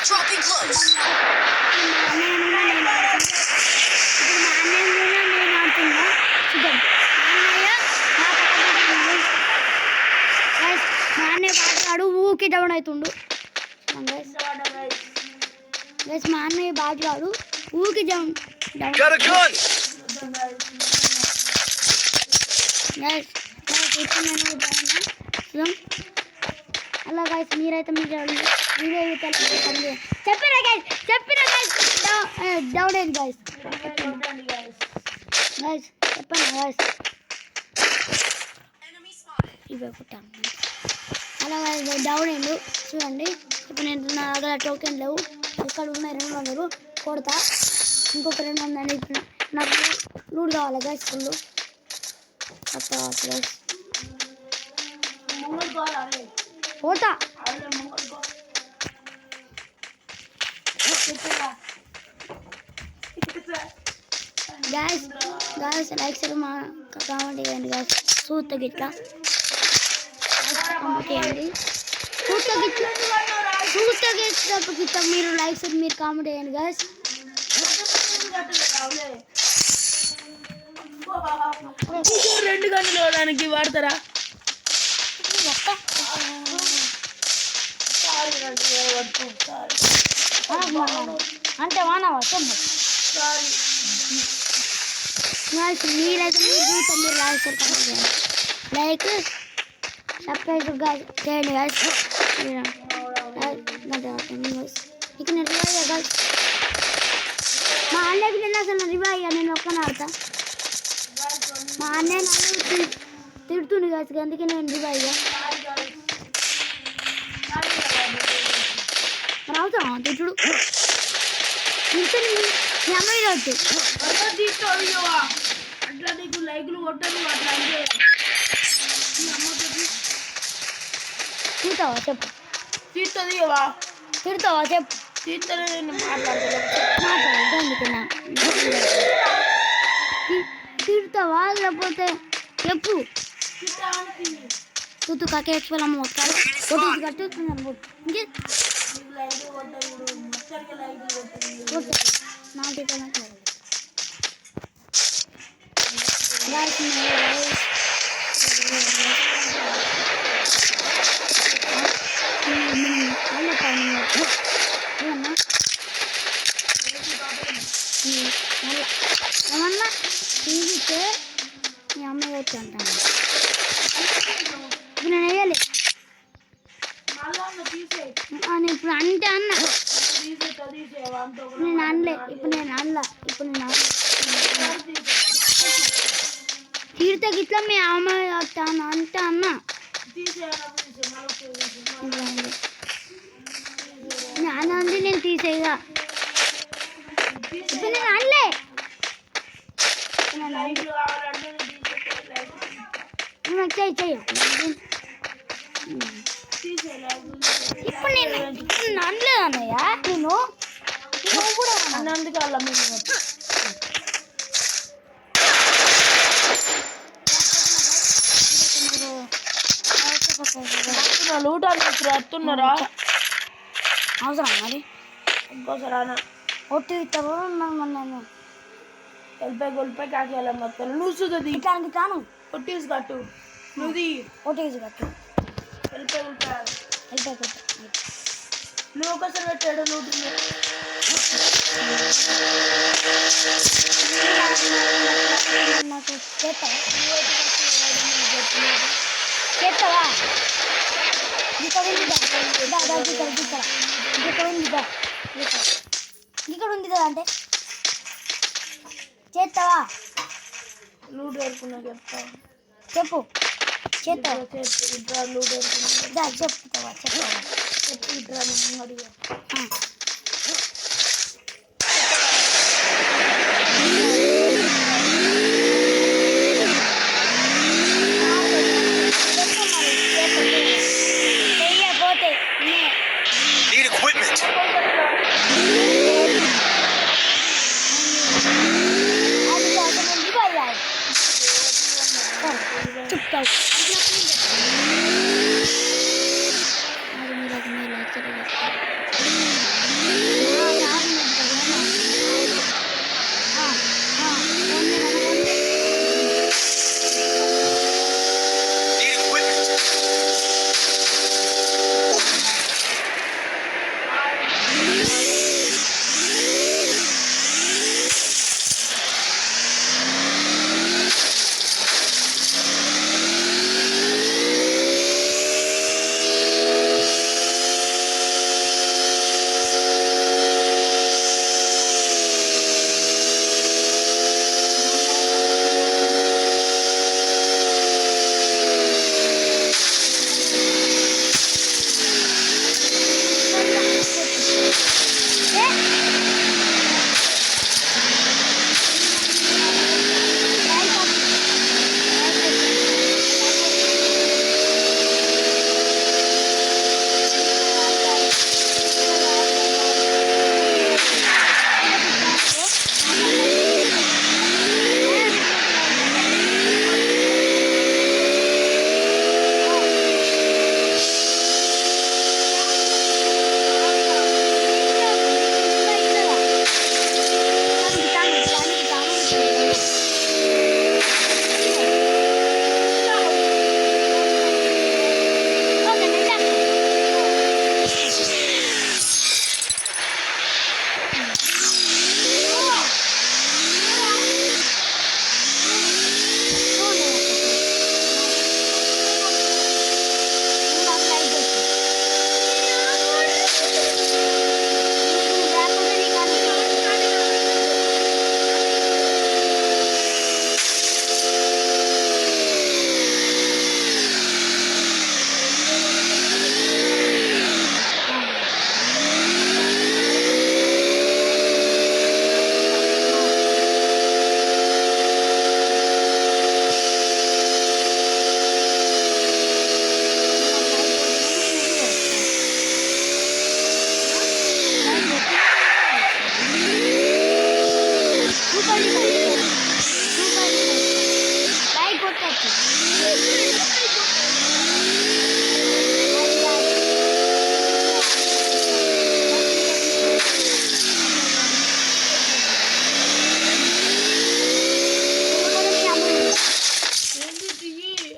dropping close. ఊకి down అవుతుండు guys మా అన్నయ్య బాజుగాడు ఊకి down అలా గైస్ మీరైతే మీరు వీడియో చెప్పినా గైస్ డౌన్ అయింది గైస్ చెప్పండి గైస్ ఇవే పుట్టాను అలా డౌన్ అయిండు చూడండి ఇప్పుడు నేను నా దగ్గర టోకెన్ లేవు ఇక్కడ ఉన్నాయి 200 కొడతా ఇంకొక 200 ఇప్పుడు నాకు లూడ్ కావాలి గైస్ ఫుల్ పోతా గాయస్ లైక్ చేయండి మా కామెంట్ చేయండి గాయస్ చూస్తా గిట్లా చేయండి చూస్తా మీరు లైక్ చేయండి మీరు కామెంట్ చేయండి గాయస్ రెండు గంటలు ఇవ్వడానికి వాడతారా అంటే వానవా చెప్పు మీరైతే మీరు చూస్తాం మీరు లైక్ సబ్స్క్రైబ్ చేయండి గాయస్ ఇక నేను రివైవ్ గాయస్ మా అన్నయ్యకి నేను అసలు రివైవ్ నేను ఒక్కనే ఆడతా మా అన్నయ్య నన్ను తిడుతుంది గాయస్ అందుకే నేను రివైవ్ మరి అవుతావా తిట్టుడు తిడుతుంది మీ అమ్మాయి రావచ్చు అట్లా నీకు లైకులు కొట్టదు అట్లా అంటే తిడతావా చెప్పు తిడతావా చెప్పు తిడతానే నేను మాట్లాడతాను తిడతావా లేకపోతే చెప్పు తూ కాకేసుకోవాలమ్మ ఒకటి కట్టుకున్నాను ఇంకే ఏమన్నా తీస్తే మీ అమ్మాయి వచ్చి అంటాను ఇప్పుడు నేను వేయాలి నేను ఇప్పుడు అంటే అన్న నేను అనలే ఇప్పుడు నేను అనలా తీరితే గిట్లా మీ అమ్మాయి వస్తాను అంటే అన్న నానంది నేను తీసేయగా ఇప్పుడు నేను అనలే చెయ్యి ఇప్పుడు నేను అనలేదు అన్నయ్య నువ్వు కూడా అన్నందుకు అలా లూటాలు వస్తున్నారా అవసరం మరి ఇంకోసారి ఒట్టి నేను గొల్పై కాకేయాల మొత్తం లూసుతుంది ఇట్లానికి తాను ఒట్టేసి కట్టు నువ్వు ఒట్టేసి కట్టు వెళ్ళిపోయి నువ్వు ఒకసారి పెట్టాడు నూటి నాకు చేస్తావా ఇక్కడ ఉంది కదా అంటే చేస్తావా లూడు వేరుకున్నా చెప్తావా చెప్పు చేస్తావా లూడు వేరుకున్నా చెప్తావా చెప్పు ఇట్రా అడిగా Need equipment.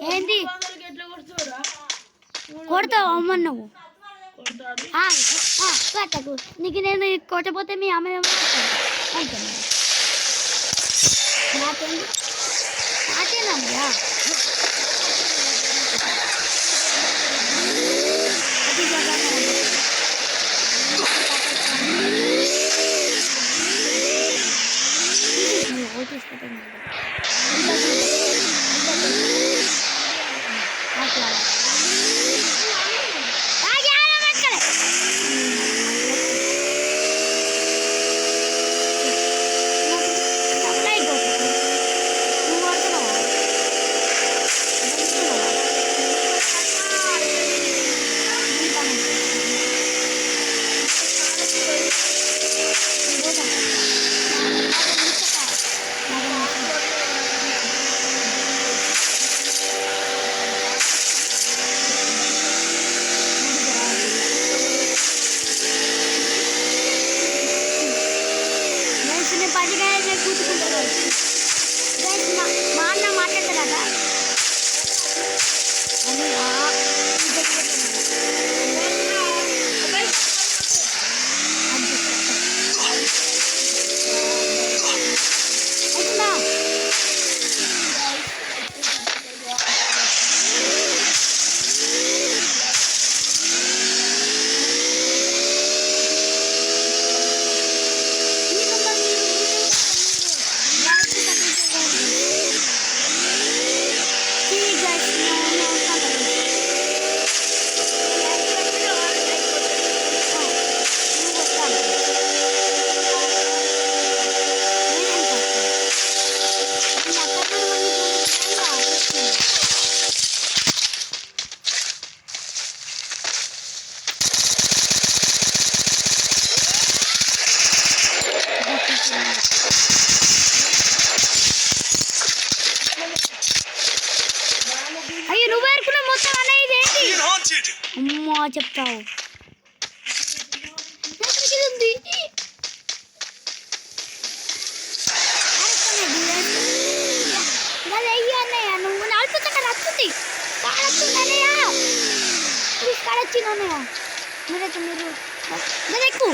ఏంది ఎట్లా కొడుతురా కొడతావు అమ్మని నువ్వు కొడతాడు కట్టకు నీకు నేను కొట్టపోతే మీ అమ్మ ఏమో అంతే నాకేంది నాకేనమ్మయ్యా మా అన్న మాట్లాడతారా అయ్యో నువ్వు అనుకున్న మొత్తం అనేది Being haunted. అమ్మా చెప్తావు ఇది ఉంది వచ్చింది అన్నయ్య వచ్చింది అన్నయ్య మీరైతే మీరు ఎక్కువ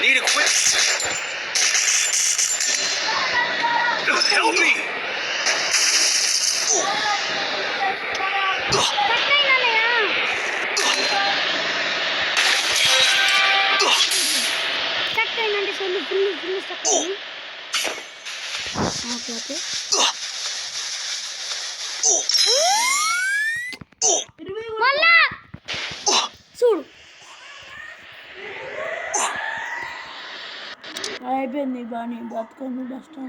Need equip. Help me. Okay మళ్ళా చూడు అయిపోయింది బాగా బతుకొని బస్ స్టాండ్